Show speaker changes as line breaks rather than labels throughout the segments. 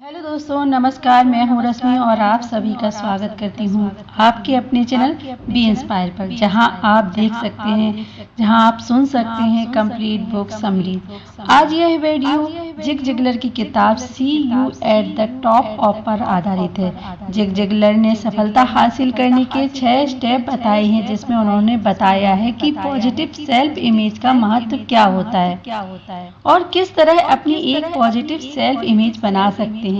Hello दोस्तों, नमस्कार। मैं हूं रश्मि और आप सभी का स्वागत करती हूं आपके अपने चैनल बी इंस्पायर पर, जहां आप देख सकते हैं, जहां आप सुन सकते हैं कंप्लीट बुक समरी। आज यह वीडियो जिग जिगलर की किताब see you at the top of पर आधारित है। जिग जिगलर ने सफलता हासिल करने के 6 स्टेप बताए हैं, जिसमें उन्होंने बताया है कि पॉजिटिव सेल्फ इमेज का महत्व क्या होता है और किस तरह अपनी एक पॉजिटिव सेल्फ इमेज बना सकते हैं।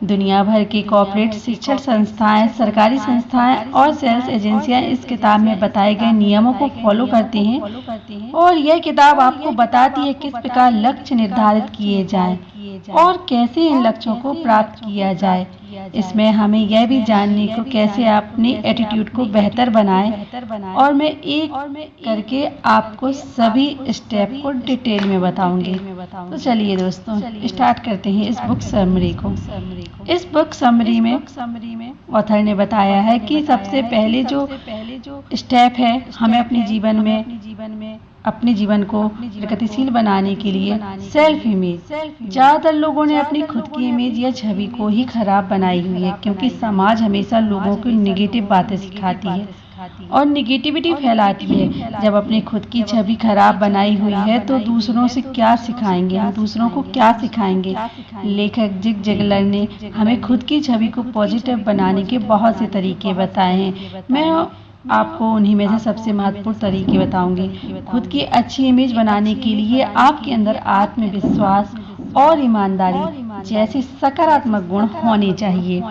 दुनिया भर की कॉर्पोरेट शिक्षण संस्थाएं, सरकारी संस्थाएं और सेल्स एजेंसियां इस किताब में बताए गए नियमों को फॉलो करती हैं और यह किताब आपको बताती है किस प्रकार लक्ष्य निर्धारित किए जाएं और कैसे इन लक्ष्यों को प्राप्त किया जाए। इसमें हमें यह भी जानने को कैसे अपनी एटीट्यूड को बेहतर बनाएं और मैं एक करके आपको सभी स्टेप को डिटेल में बताऊंगी। तो चलिए दोस्तों, स्टार्ट करते हैं इस बुक समरी को। इस बुक समरी में ऑथर ने बताया है कि सबसे पहले जो स्टेप है, हमें अपने जीवन को प्रगतिशील बनाने के लिए सेल्फ इमेज। ज़्यादातर लोगों ने अपनी खुद की इमेज या छवि को ही खराब बनाई हुई है, क्योंकि समाज हमेशा लोगों को निगेटिव बातें सिखाती है और निगेटिविटी फैलाती है। जब अपनी खुद की छवि खराब बनाई हुई है तो दूसरों से क्या सिखाएंगे, हम दूसरों को क्या सिखाएंगे। लेखक जिग जिगलर ने हमें खुद की छवि को पॉजिटिव बनाने के बहुत से तरीके बताए हैं। मैं आपको उन्हीं में से सबसे महत्वपूर्ण तरीके बताऊंगी। खुद की अच्छी इमेज बनाने के लिए आपके अंदर आत्मविश्वास और ईमानदारी जैसे सकारात्मक गुण होने चाहिए।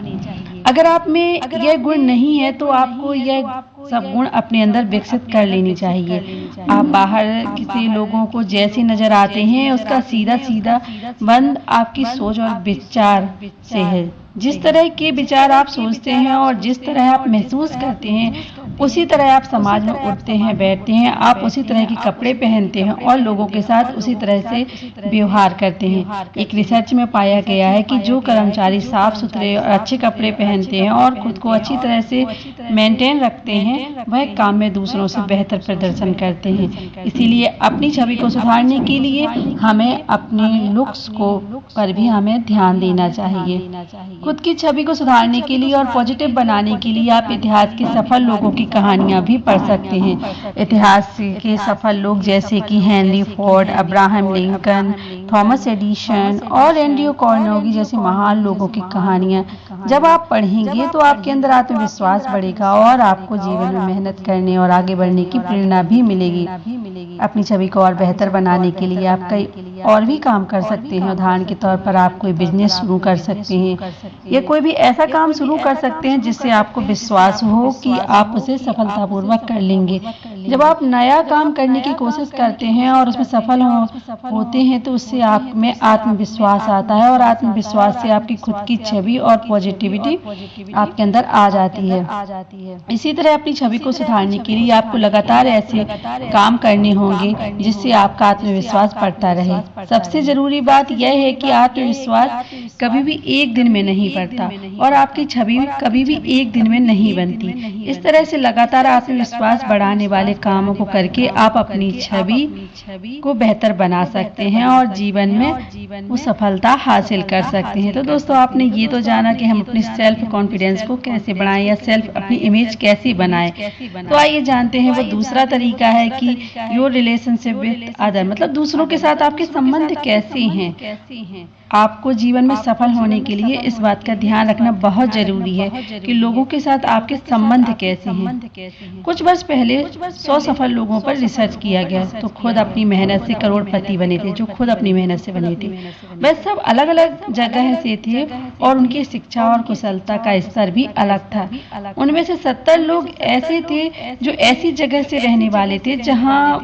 अगर आप में यह गुण नहीं है तो आपको यह सब गुण अपने अंदर विकसित कर लेनी चाहिए। आप बाहर किसी लोगों को जैसे नजर आते हैं, उसका सीधा सीधा बंद आपकी सोच और विचार से है। जिस तरह के विचार आप सोचते हैं और जिस तरह आप महसूस करते हैं, उसी तरह आप समाज में उठते हैं, बैठते हैं। आप उसी तरह के कपड़े पहनते हैं और लोगों के साथ उसी तरह से व्यवहार करते हैं। एक रिसर्च में पाया गया है कि जो कर्मचारी साफ सुथरे और अच्छे कपड़े पहनते हैं और खुद को अच्छी तरह से मेंटेन रखते हैं, वह काम में दूसरों से बेहतर प्रदर्शन करते हैं। इसीलिए अपनी छवि को सुधारने के लिए हमें अपने लुक्स को पर भी हमें ध्यान देना चाहिए। खुद की छवि को सुधारने के लिए और पॉजिटिव बनाने के लिए आप इतिहास के सफल लोगों की कहानियां भी पढ़ सकते हैं। इतिहास के सफल लोग जैसे कि Henry Ford, Abraham Lincoln, Thomas Edison और एंड्रयू कार्नेगी जैसे महान लोगों की कहानियां जब आप पढ़ेंगे तो आपके अंदर आत्मविश्वास बढ़ेगा और आपको जीवन में मेहनत करने और आगे बढ़ने की प्रेरणा भी मिलेगी। अपनी छवि को और बेहतर बनाने के लिए आप कई और भी काम कर सकते हैं। उदाहरण के तौर पर आप कोई बिजनेस शुरू कर सकते हैं या कोई भी ऐसा काम शुरू कर सकते हैं जिससे आपको विश्वास हो कि आप उसे सफलतापूर्वक कर लेंगे। जब आप नया काम करने की कोशिश करते हैं और उसमें सफल होते हैं तो उससे आप में आत्मविश्वास आता है और आत्मविश्वास से आपकी खुद की छवि और पॉजिटिविटी आपके अंदर आ जाती है। इसी तरह अपनी छवि को सुधारने के लिए आपको लगातार ऐसे काम करने होंगे जिससे आपका आत्मविश्वास बढ़ता रहे। सबसे जरूरी बात यह है कि आत्मविश्वास कभी भी एक दिन में नहीं बढ़ता और आपकी छवि कभी भी एक दिन में नहीं बनती। इस तरह से लगातार आत्मविश्वास बढ़ाने वाले कामों को करके आप अपनी छवि को बेहतर बना सकते हैं और जीवन में वो सफलता हासिल कर सकते हैं। तो दोस्तों, आपने ये तो जाना कि हम अपनी सेल्फ कॉन्फिडेंस को कैसे बढ़ाएं या सेल्फ अपनी इमेज कैसी बनाएं। तो आइए जानते हैं वो दूसरा तरीका है कि योर रिलेशनशिप विद अदर, मतलब दूसरों के साथ आपके संबंध कैसे हैं। आपको जीवन में सफल होने के लिए इस बात का ध्यान रखना बहुत जरूरी है कि लोगों के साथ आपके संबंध कैसे हैं। कुछ वर्ष पहले 100 सफल लोगों पर रिसर्च किया गया तो खुद अपनी मेहनत से करोड़पति बने थे, जो खुद अपनी मेहनत से बने थे। वह सब अलग अलग जगह से थे और उनकी शिक्षा और कुशलता का स्तर भी अलग था। उनमें से 70 लोग ऐसे थे जो ऐसी जगह से रहने वाले थे जहां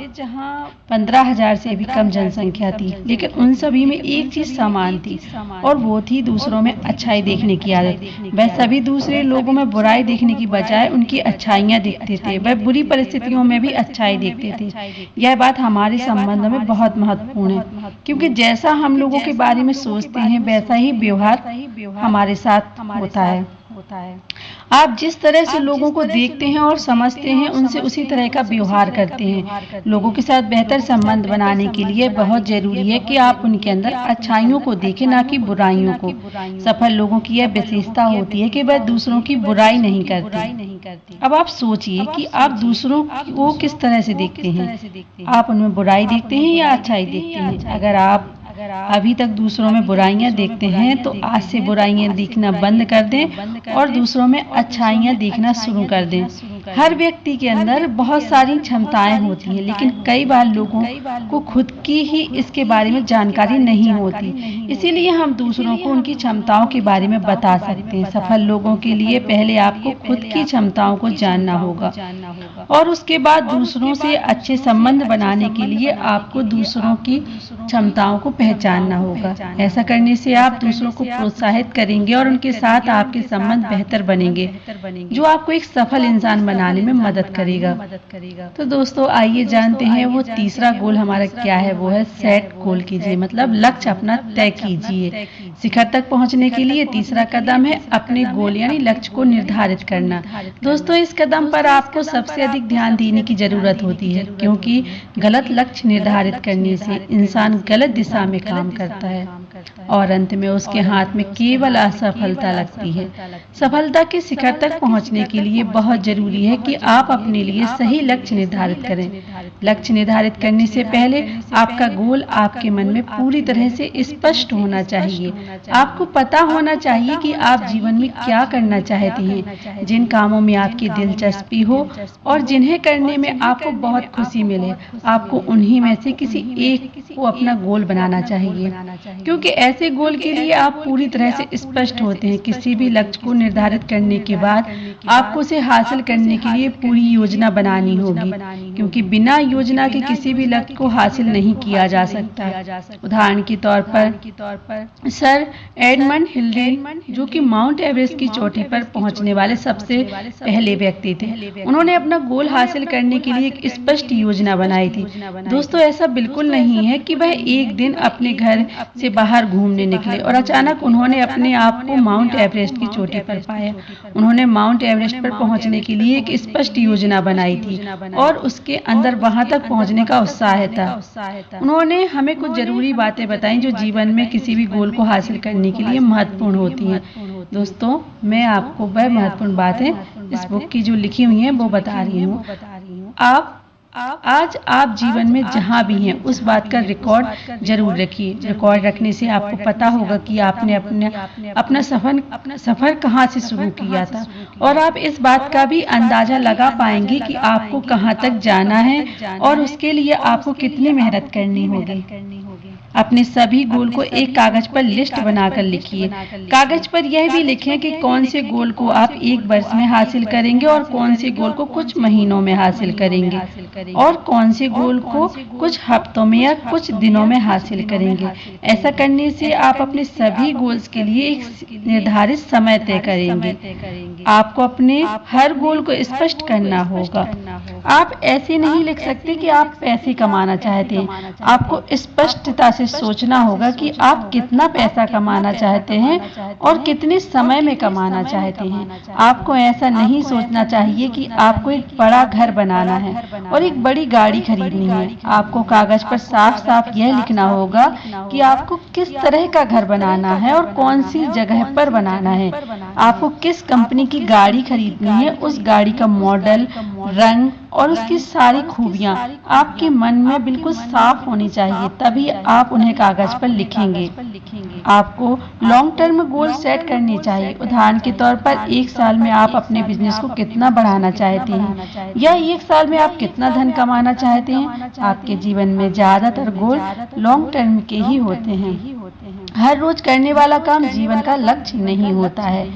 15,000 से भी कम जनसंख्या थी, लेकिन उन सभी में एक चीज समान थी और वो थी दूसरों में अच्छाई देखने की आदत। वह सभी दूसरे लोगों में बुराई देखने की बजाय उनकी अच्छाइयां देखते थे। वह बुरी परिस्थितियों में भी अच्छाई देखते थे। यह बात हमारे संबंध में बहुत महत्वपूर्ण है, क्योंकि जैसा हम लोगों के बारे में सोचते हैं वैसा ही व्यवहार हमारे साथ होता है। आप जिस तरह से लोगों को देखते हैं और समझते हैं, उनसे उसी तरह का व्यवहार करते हैं। लोगों के साथ बेहतर संबंध बनाने के लिए बहुत जरूरी है कि आप उनके अंदर अच्छाइयों को देखें, ना कि बुराइयों को। सफल लोगों की यह विशेषता होती है कि वह दूसरों की बुराई नहीं करते। अब आप सोचिए कि आप दूसरों को किस तरह से देखते हैं। आप उनमें बुराई देखते हैं या अच्छाई देखते हैं? अगर आप अभी तक दूसरों में बुराइयां देखते हैं तो आज से बुराइयां देखना बंद कर दें और दूसरों में अच्छाइयां देखना शुरू कर दें। हर व्यक्ति के अंदर बहुत सारी क्षमताएं होती हैं, लेकिन कई बार लोगों को खुद की ही इसके बारे में जानकारी नहीं होती। इसीलिए हम दूसरों को उनकी क्षमताओं के बारे में बता सकते हैं। सफल लोगों के लिए पहले आपको खुद की क्षमताओं को जानना होगा और उसके बाद दूसरों से अच्छे संबंध बनाने के लिए आपको दूसरों की क्षमताओं को पहचानना होगा। ऐसा करने से आप दूसरों को प्रोत्साहित करेंगे और उनके साथ आपके संबंध बेहतर बनेंगे, जो आपको एक सफल इंसान बनाने में मदद करेगा। तो दोस्तों, आइए जानते हैं वो तीसरा गोल हमारा क्या है। वो है सेट गोल कीजिए, मतलब लक्ष्य अपना तय कीजिए। शिखर तक पहुंचने के लिए तीसरा कदम है अपने गोल यानी लक्ष्य को निर्धारित करना। दोस्तों, इस कदम पर आपको सबसे अधिक ध्यान देने की जरूरत होती है, क्योंकि गलत लक्ष्य निर्धारित करने से इंसान गलत दिशा में काम करता है और अंत में उसके हाथ में केवल असफलता लगती है। सफलता के शिखर तक पहुंचने के लिए बहुत जरूरी है कि आप अपने लिए सही लक्ष्य निर्धारित करें। लक्ष्य निर्धारित करने से पहले आपका गोल आपके मन में पूरी तरह से स्पष्ट होना चाहिए। आपको पता होना चाहिए कि आप जीवन में क्या करना चाहते हैं, जिन कामों में आपकी दिलचस्पी हो और जिन्हें करने में आपको बहुत खुशी मिले। आपको उन्हीं में से किसी एक को अपना गोल बनाना चाहिए, क्योंकि ऐसे गोल के लिए आप पूरी तरह से स्पष्ट होते हैं। किसी भी लक्ष्य को निर्धारित करने के बाद आपको उसे हासिल करने के लिए पूरी योजना बनानी होगी, क्योंकि बिना योजना के किसी भी लक्ष्य को हासिल नहीं किया जा सकता। उदाहरण के तौर पर सर एडमंड हिलरी, जो कि माउंट एवरेस्ट की चोटी पर पहुंचने वाले सबसे पहले व्यक्ति थे, उन्होंने अपना गोल हासिल करने के लिए एक स्पष्ट योजना बनाई थी। दोस्तों, ऐसा बिल्कुल नहीं है कि वह एक दिन अपने घर से बाहर घूमने निकले और अचानक उन्होंने अपने आप को माउंट एवरेस्ट की चोटी पर पाया। उन्होंने माउंट एवरेस्ट पर पहुंचने के लिए एक स्पष्ट योजना बनाई थी और उसके अंदर वहां तक पहुंचने का उत्साह था। उन्होंने हमें कुछ जरूरी बातें बताई जो जीवन में किसी भी गोल को हासिल करने के लिए महत्वपूर्ण होती हैं। दोस्तों, मैं आपको वह महत्वपूर्ण बातें इस बुक की जो लिखी हुई हैं वो बता रही हूँ। आज आप जीवन में जहाँ भी हैं उस बात का रिकॉर्ड जरूर रखिए। रिकॉर्ड रखने से आपको पता होगा कि आपने अपना सफर कहाँ से शुरू किया था और आप इस बात का भी अंदाजा लगा पाएंगे कि आपको कहाँ तक जाना है और उसके लिए आपको कितनी मेहनत करनी होगी। अपने सभी गोल को एक कागज पर लिस्ट बनाकर लिखिए। कागज पर यह भी लिखें कि कौन से गोल को आप एक वर्ष में हासिल करेंगे और कौन से गोल को कुछ महीनों में हासिल करेंगे और कौन से गोल को कुछ हफ्तों में या कुछ दिनों में हासिल करेंगे। ऐसा करने से आप अपने सभी गोल्स के लिए एक निर्धारित समय तय करेंगे। आपको अपने हर गोल को स्पष्ट करना होगा। आप ऐसे नहीं लिख सकते कि आप पैसे कमाना चाहते हैं। आपको स्पष्टता से सोचना होगा कि आप कितना पैसा कमाना चाहते हैं और कितने समय में कमाना चाहते हैं। आपको ऐसा नहीं सोचना चाहिए कि आपको एक बड़ा घर बनाना है और एक बड़ी गाड़ी खरीदनी है। आपको कागज पर साफ साफ यह लिखना होगा कि आपको किस तरह का घर बनाना है और कौन सी जगह पर बनाना है। आपको किस कंपनी की गाड़ी खरीदनी है, उस गाड़ी का मॉडल, रंग और उसकी सारी खूबियां आपके मन में बिल्कुल साफ होनी चाहिए, तभी आप उन्हें कागज पर लिखेंगे। आपको लॉन्ग टर्म गोल सेट करने चाहिए। उदाहरण के तौर पर 1 साल में आप अपने बिजनेस को कितना बढ़ाना चाहते हैं या 1 साल में आप कितना धन कमाना चाहते हैं। आपके जीवन में ज्यादातर गोल लॉन्ग टर्म के ही होते हैं। हर रोज करने वाला काम जीवन का लक्ष्य नहीं होता है।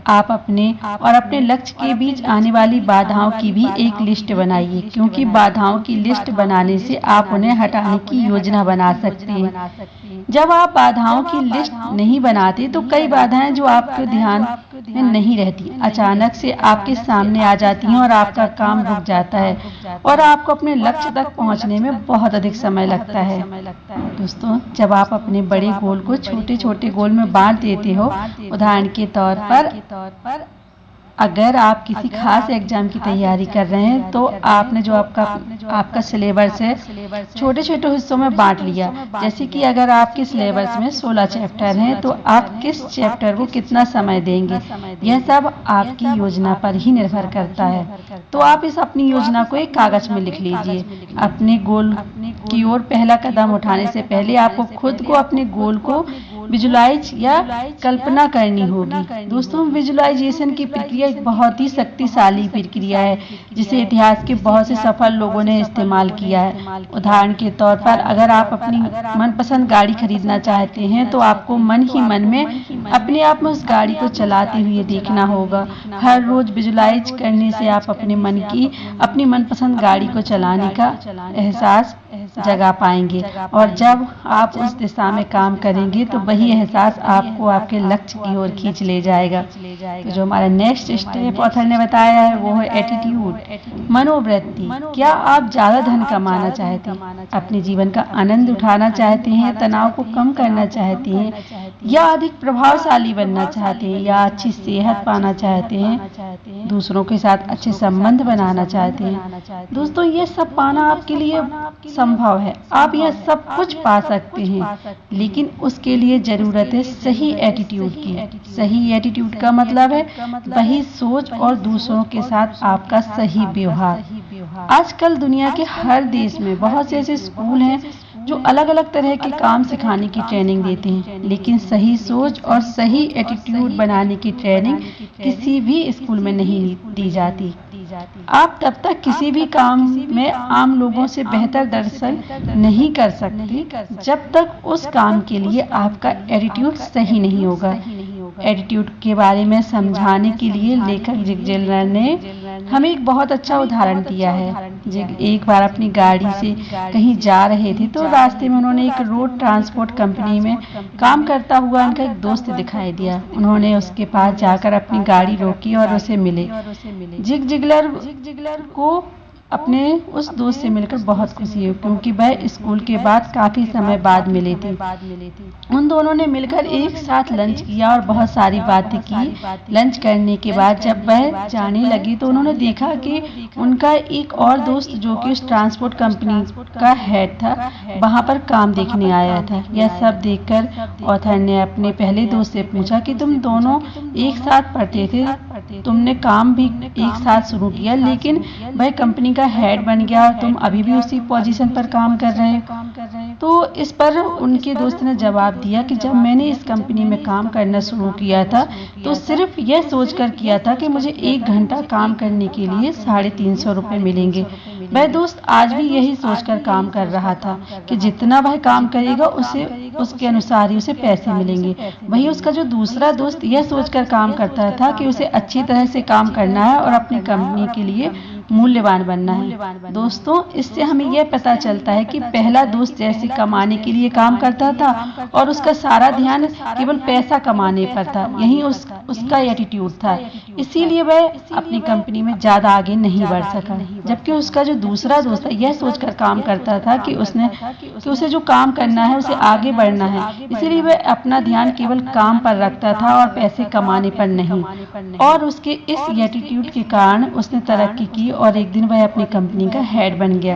आप अपने और अपने लक्ष्य के बीच आने वाली बाधाओं की भी एक लिस्ट बनाइए, क्योंकि बाधाओं की लिस्ट बनाने से आप उन्हें हटाने की योजना बना सकते हैं। जब आप बाधाओं की लिस्ट नहीं बनाते तो कई बाधाएं जो आपके ध्यान में नहीं रहती अचानक से आपके सामने आ जाती हैं और आपका काम रुक जाता है और आपको अपने लक्ष्य तक पहुंचने में बहुत अधिक समय लगता है। दोस्तों, जब आप अपने बड़े गोल को छोटे छोटे गोल में बांट देते हो, उदाहरण के तौर पर अगर आप किसी खास एग्जाम की तैयारी कर रहे हैं तो आपने जो आपका सिलेबस है छोटे छोटे हिस्सों में बांट लिया। जैसे कि अगर आपके सिलेबस में 16 चैप्टर हैं तो आप किस चैप्टर को कितना समय देंगे, यह सब आपकी योजना पर ही निर्भर करता है। तो आप इस अपनी योजना को एक कागज में लिख लीजिए। अपने गोल की ओर पहला कदम उठाने से पहले आपको खुद को अपने गोल को विजुलाइज या कल्पना करनी होगी। दोस्तों, विजुलाइजेशन की प्रक्रिया एक बहुत ही शक्तिशाली प्रक्रिया है जिसे इतिहास के बहुत से सफल लोगों ने इस्तेमाल किया है। उदाहरण के तौर पर अगर आप अपनी मनपसंद गाड़ी खरीदना चाहते हैं तो आपको मन ही मन में अपने आप में उस गाड़ी को चलाते हुए देखना होगा। हर रोज विजुलाइज करने से आप अपनी मनपसंद गाड़ी को चलाने का एहसास जगा पाएंगे और जब आप उस दिशा में काम करेंगे तो वही एहसास आपको आपके लक्ष्य की ओर खींच ले जाएगा। तो जो हमारा नेक्स्ट स्टेप ऑथर ने बताया है वो है एटीट्यूड, मनोवृत्ति। क्या आप ज्यादा धन कमाना चाहते हैं, अपने जीवन का आनंद उठाना चाहते हैं, तनाव को कम करना चाहते हैं, या अधिक प्रभावशाली बनना चाहते हैं, या अच्छी सेहत पाना चाहते हैं, दूसरों के साथ अच्छे संबंध बनाना चाहते हैं। दोस्तों, ये सब पाना आपके लिए संभव है। आप यह सब कुछ पा सकते हैं, लेकिन उसके लिए जरूरत है सही एटीट्यूड की। सही एटीट्यूड का मतलब है वही सोच और दूसरों के साथ आपका सही व्यवहार। आजकल दुनिया के हर देश में बहुत से ऐसे स्कूल हैं जो अलग अलग तरह के काम सिखाने की ट्रेनिंग देते हैं, लेकिन सही सोच और सही एटीट्यूड बनाने की ट्रेनिंग किसी भी स्कूल में नहीं दी जाती। आप तब तक किसी भी काम में आम लोगों से बेहतर दर्शन नहीं कर सकते जब तक उस काम के लिए आपका एटीट्यूड सही नहीं होगा। एटीट्यूड के बारे में समझाने के लिए लेखक जिग जिलनर ने हमें एक बहुत अच्छा उदाहरण दिया है। जिग एक बार अपनी गाड़ी से कहीं जा रहे थे तो रास्ते में उन्होंने एक रोड ट्रांसपोर्ट कंपनी में काम करता हुआ उनका एक दोस्त दिखाई दिया। उन्होंने उसके पास जाकर अपनी गाड़ी रोकी और उसे मिले। जिग जिगलर को अपने उस दोस्त से मिलकर बहुत खुशी हुई क्योंकि वह स्कूल के बाद काफी समय बाद मिले थे। उन दोनों ने मिलकर एक साथ लंच किया और बहुत सारी बातें की। लंच करने के बाद जब वह जाने लगी तो उन्होंने देखा कि उनका एक और दोस्त जो कि उस ट्रांसपोर्ट कंपनी का हेड था वहां पर काम देखने आया था। यह सब देखकर ऑथर ने अपने पहले दोस्त से पूछा कि तुम दोनों एक साथ पढ़ते थे, तुमने काम भी एक साथ शुरू किया, लेकिन वह कंपनी का हेड बन गया और तुम अभी भी उसी पोजीशन पर काम कर रहे हो। तो इस पर उनके दोस्त ने जवाब दिया कि जब मैंने इस कंपनी में काम करना शुरू किया था तो सिर्फ यह सोचकर किया था कि मुझे 1 घंटा काम करने के लिए 350 रुपए मिलेंगे। वह दोस्त आज भी यही सोचकर काम कर रहा था कि जितना वह काम करेगा उसके अनुसार ही उसे पैसे मिलेंगे। वही उसका जो दूसरा दोस्त यह सोचकर काम करता था कि उसे अच्छी तरह से काम करना है और अपनी कंपनी के लिए मूल्यवान बनना है। दोस्तों, इससे हमें यह पता चलता है कि पहला दोस्त जैसे कमाने के लिए काम करता था और उसका सारा ध्यान केवल पैसा कमाने पर था। यही उसका एटीट्यूड था, इसीलिए वह अपनी कंपनी में ज्यादा आगे नहीं बढ़ सका। जबकि उसका जो दूसरा दोस्त है यह सोचकर काम करता था कि उसे जो काम करना है उसे आगे बढ़ना है, इसीलिए वह अपना ध्यान केवल काम पर रखता था और पैसे कमाने पर नहीं। और उसके इस एटीट्यूड के कारण उसने तरक्की की और एक दिन वह अपनी कंपनी का हेड बन गया।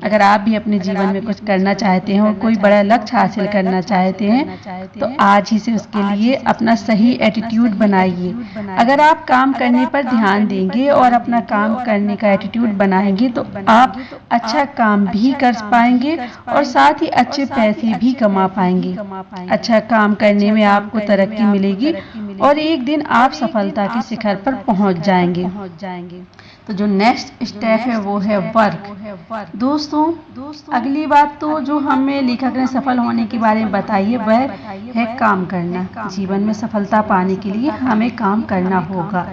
अगर आप भी अपने जीवन में कुछ करना चाहते हैं और कोई बड़ा लक्ष्य हासिल करना चाहते हैं तो आज ही से उसके लिए अपना सही एटीट्यूड बनाइए। अगर आप काम करने पर ध्यान देंगे और अपना काम करने का एटीट्यूड बनाएंगे तो आप अच्छा काम भी कर पाएंगे और साथ ही अच्छे पैसे भी कमा पाएंगे। अच्छा काम करने में आपको तरक्की मिलेगी और एक दिन आप सफलता के शिखर पर पहुंच जाएंगे। तो जो नेक्स्ट स्टेप है वो है वर्क। दोस्तों, अगली बात तो जो हमें लेखक ने सफल होने के बारे में बताई है वह है काम करना। जीवन में सफलता पाने के लिए हमें काम करना होगा।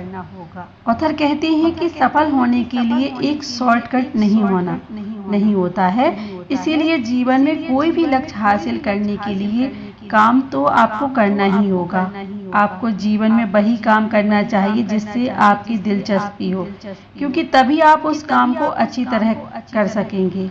ऑथर कहते हैं कि सफल होने के लिए एक शॉर्टकट नहीं होता है, इसीलिए जीवन में कोई भी लक्ष्य हासिल करने के लिए काम तो आपको करना ही होगा। आपको जीवन में वही काम करना चाहिए जिससे आपकी दिलचस्पी हो, क्योंकि तभी आप उस काम को अच्छी तरह कर सकेंगे।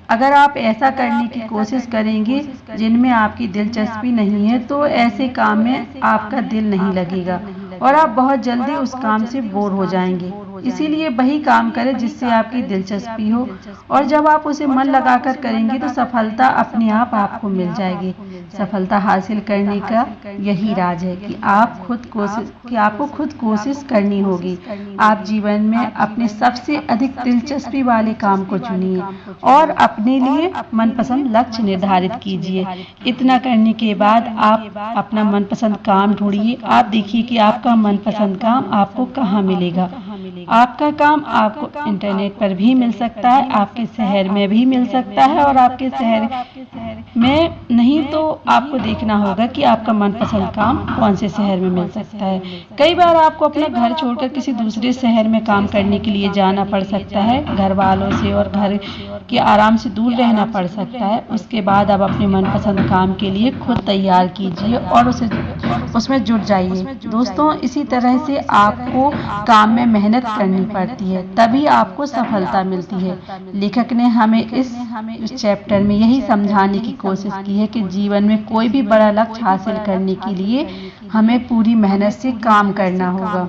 अगर आप ऐसा करने की कोशिश करेंगे जिनमें आपकी दिलचस्पी नहीं है तो ऐसे काम में आपका दिल नहीं लगेगा और आप बहुत जल्दी उस काम से बोर हो जाएंगे। इसीलिए वही काम करें जिससे आपकी दिलचस्पी हो, और जब आप उसे मन लगाकर करेंगे तो सफलता अपने आप आपको मिल जाएगी। सफलता हासिल करने का यही राज है कि आपको खुद कोशिश करनी होगी। आप जीवन में अपने सबसे अधिक दिलचस्पी वाले काम को चुनिए और अपने लिए मनपसंद लक्ष्य निर्धारित कीजिए। इतना करने के बाद आप अपना मनपसंद काम ढूंढिए। आप देखिए कि आपका मनपसंद काम आपको कहाँ मिलेगा। आपका काम आपको इंटरनेट पर भी मिल सकता है, आपके शहर में भी मिल सकता है, और आपके शहर में नहीं तो आपको देखना होगा कि आपका मनपसंद काम कौन से शहर में मिल सकता है। कई बार आपको अपना घर छोड़कर किसी दूसरे शहर में काम करने के लिए जाना पड़ सकता है। घर वालों से और घर के आराम से दूर रहना पड़ सकता है। उसके बाद आप अपने मनपसंद काम के लिए खुद तैयार कीजिए और उसमें जुट जाइए। दोस्तों, इसी तरह से आपको काम में मेहनत करनी पड़ती है, तभी आपको सफलता मिलती है। लेखक ने हमें इस चैप्टर में यही समझाने की कोशिश की है कि जीवन में कोई भी बड़ा लक्ष्य हासिल करने के लिए हमें पूरी मेहनत से काम करना होगा।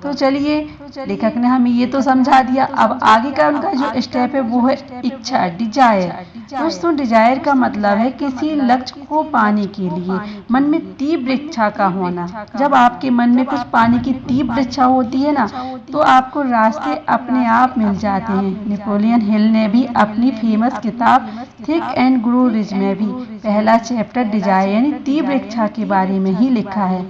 तो चलिए, लेखक ने हमें ये तो समझा दिया। अब आगे का उनका जो स्टेप है वो है इच्छा, डिजायर। दोस्तों, डिजायर का मतलब है किसी लक्ष्य को पाने के लिए मन में तीव्र इच्छा का होना। जब आपके मन में कुछ पाने की तीव्र इच्छा होती है ना, तो आपको रास्ते अपने आप मिल जाते हैं। नेपोलियन हिल ने भी अपनी फेमस किताब थिंक एंड ग्रो रिच में भी पहला चैप्टर डिजायर यानी तीव्र इच्छा के बारे में ही लिखा है।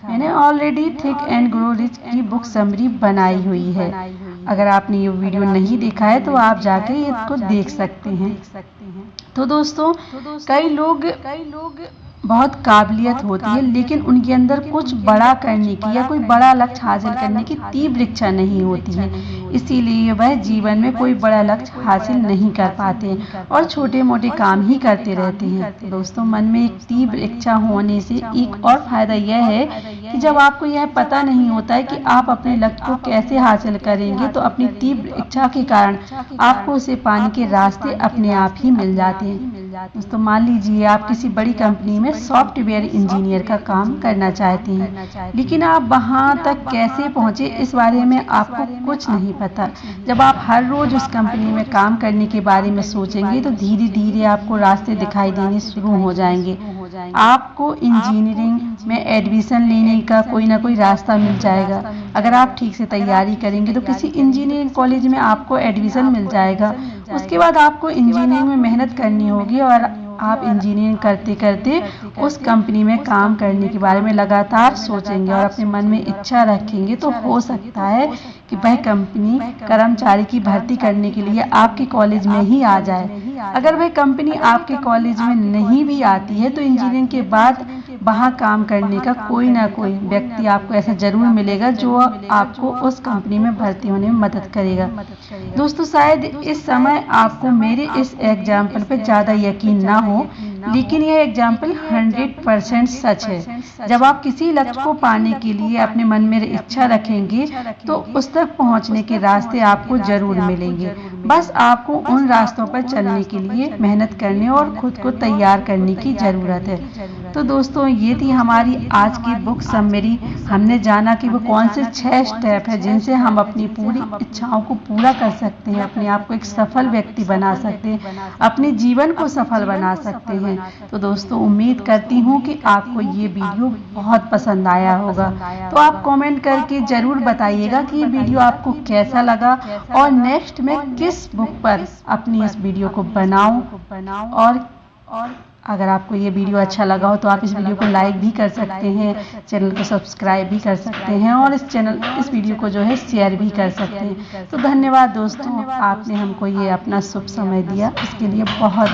मैंने already think and grow rich की बुक समरी बनाई हुई है। अगर आपने ये वीडियो नहीं देखा है तो आप जाके इसको देख सकते हैं। तो दोस्तों, कई लोग बहुत काबिलियत होती है, लेकिन उनके अंदर कुछ बड़ा करने की या कोई बड़ा लक्ष्य हासिल करने की तीव्र इच्छा नहीं होती है। इसीलिए वह जीवन में कोई बड़ा लक्ष्य हासिल नहीं कर पाते और छोटे मोटे काम ही करते रहते हैं। दोस्तों, मन में एक तीव्र इच्छा होने से एक और फायदा यह है कि जब आपको यह पता नहीं होता है कि आप अपने लक्ष्य को कैसे हासिल करेंगे, तो अपनी तीव्र इच्छा के कारण आपको उसे पाने के रास्ते अपने आप ही मिल जाते हैं। दोस्तों, मान लीजिए आप किसी बड़ी कंपनी में सॉफ्टवेयर इंजीनियर का काम करना चाहते हैं, लेकिन आप वहां तक कैसे पहुंचे इस बारे में आपको कुछ नहीं पता। जब आप हर रोज उस कंपनी में काम करने के बारे में सोचेंगे तो धीरे धीरे आपको रास्ते दिखाई देने शुरू हो जाएंगे। आपको इंजीनियरिंग में एडमिशन लेने का कोई ना कोई रास्ता मिल जाएगा। अगर आप ठीक से तैयारी करेंगे तो किसी इंजीनियरिंग कॉलेज में आपको एडमिशन मिल जाएगा। उसके बाद आपको इंजीनियरिंग में मेहनत करनी होगी और आप इंजीनियरिंग करते करते उस कंपनी में काम करने के बारे में लगातार सोचेंगे और अपने मन में इच्छा रखेंगे, तो हो सकता है कि वह कंपनी कर्मचारी की भर्ती करने के लिए आपके कॉलेज में ही आ जाए। अगर वह कंपनी आपके कॉलेज में नहीं भी आती है तो इंजीनियरिंग के बाद वहां काम करने का कोई ना कोई व्यक्ति आपको ऐसा जरूर मिलेगा जो आपको उस कंपनी में भर्ती होने में मदद करेगा। दोस्तों, शायद इस समय आपको मेरे इस एग्जाम्पल पे ज़्यादा यकीन ना हो, लेकिन यह एग्जाम्पल 100% सच है। जब आप किसी लक्ष्य को पाने के लिए अपने मन में इच्छा रखेंगे तो उस तक पहुंचने के रास्ते आपको जरूर मिलेंगे। बस आपको उन रास्तों पर चलने के लिए मेहनत करने और खुद को तैयार करने की जरूरत है। तो दोस्तों, ये थी हमारी आज की बुक समरी। हमने जाना कि वो कौन से 6 स्टेप है जिनसे हम अपनी पूरी इच्छाओं को पूरा कर सकते हैं, अपने आप को एक सफल व्यक्ति बना सकते हैं, अपने जीवन को सफल बना सकते हैं। तो दोस्तों, उम्मीद करती हूँ कि आपको ये वीडियो बहुत पसंद आया होगा। तो आप कमेंट करके जरूर बताइएगा कि ये वीडियो आपको कैसा लगा और नेक्स्ट में किस बुक पर अपनी इस वीडियो को बनाऊं। और अगर आपको ये वीडियो अच्छा लगा हो तो आप इस वीडियो को लाइक भी कर सकते हैं, चैनल को सब्सक्राइब भी कर सकते हैं और इस वीडियो को जो है शेयर भी कर सकते हैं। तो धन्यवाद दोस्तों, आपने हमको ये अपना शुभ समय दिया, इसके लिए बहुत